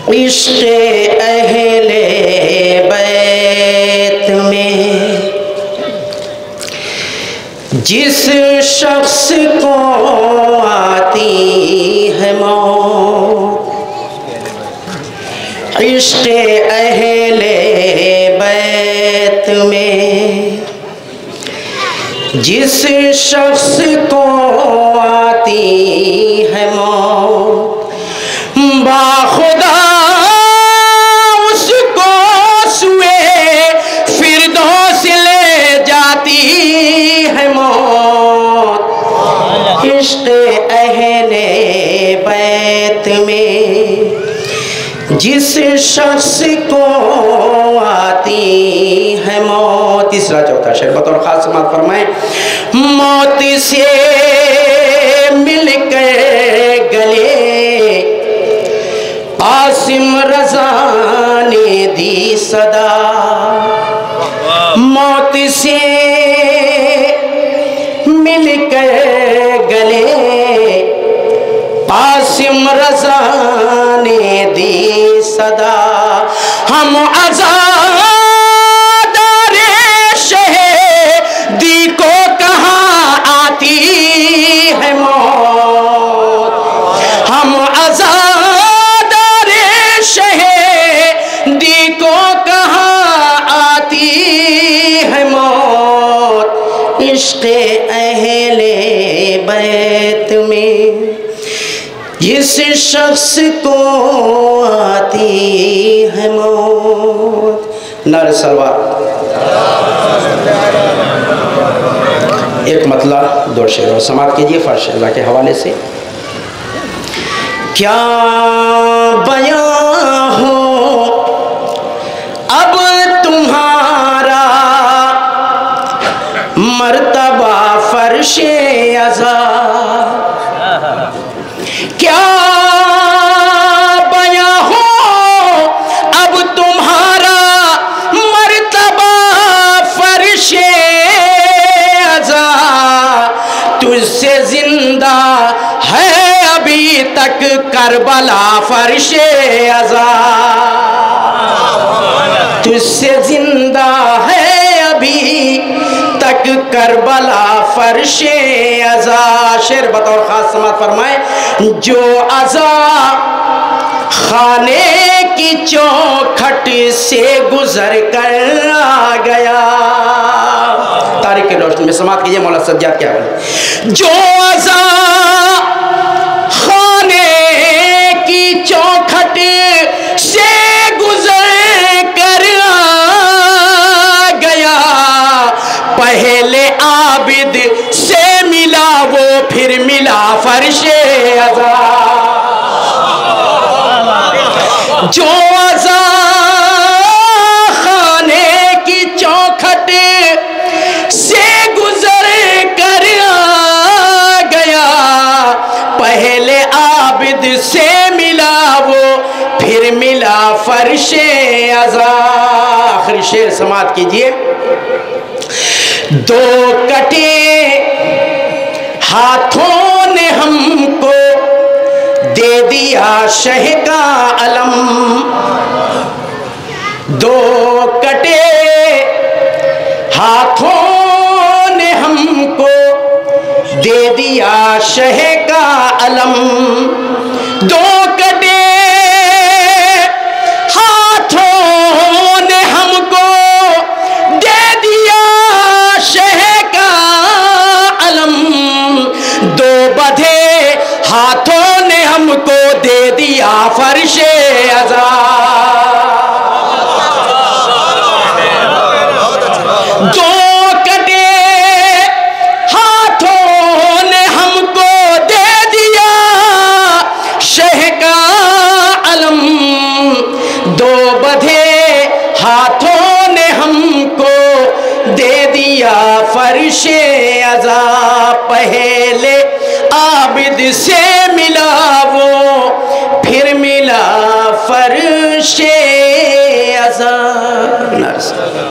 عشق اہل بیت میں جس شخص کو آتی ہے موت، عشق اہل بیت میں جس شخص کو آتی ہے موت، باخدا اس کو سوئے فردوس لے جاتی ہے موت۔ عشق اہل بیت میں جس شخص کو آتی ہے موت۔ تیسرا چوتھا شعر بطور خاص سماعت فرمائیں۔ موت سے مل کر گلے عاصم رضا نے دی صدا، موت سے مل کر گلے عاصم رضا نے دی صدا، ہم عزادار شہیدی کو کہاں آتی ہے موت، ہم عزادار شہیدی کو کہاں آتی ہے موت۔ عشق اہل بیت میں جس شخص کو آتی ہے موت۔ نعرہ سلوات۔ ایک مطلع دو شعر اور سماعت کیجئے فرش اللہ کے حوالے سے۔ کیا بیاں ہو اب تمہارا مرتبہ فرش عزا، کیا بیاں ہو اب تمہارا مرتبہ فرش عزا، تجھ سے زندہ ہے ابھی تک کربلا فرش عزا، تجھ سے زندہ ہے ابھی تک کربلا فرش عزا۔ شعر بطور خاص سماعت فرمائے۔ جو عزا خانے کی چوکھٹ سے گزر کر آ گیا، تاریخ کی روشنی میں سماعت کیجئے مولانا سجاد کیا بولے۔ جو عزا خانے کی چوکھٹ سے گزر کر آ گیا، پہلے عابد سے ملا وہ پھر ملا فرش عزا، جو عزا خانے کی چوکھٹ سے گزر کر آ گیا، پہلے عابد سے ملا وہ پھر ملا فرش عزا۔ آخری شعر سماعت کیجئے۔ دو کٹے ہاتھوں نے ہم کو دے دیا شہ کا علم، دو کٹے ہاتھوں نے ہم کو دے دیا شہ کا علم، دو کٹے ہاتھوں نے ہم کو دے دیا شہ کا علم، دو بدھے ہاتھوں نے ہم کو دے دیا فرش عزا، دو کٹے ہاتھوں نے ہم کو دے دیا شہ کا علم، دو بدھے ہاتھوں نے ہم کو دے دیا فرش عزا، پہلے عابد سے ملا وہ پھر ملا فرش عزا۔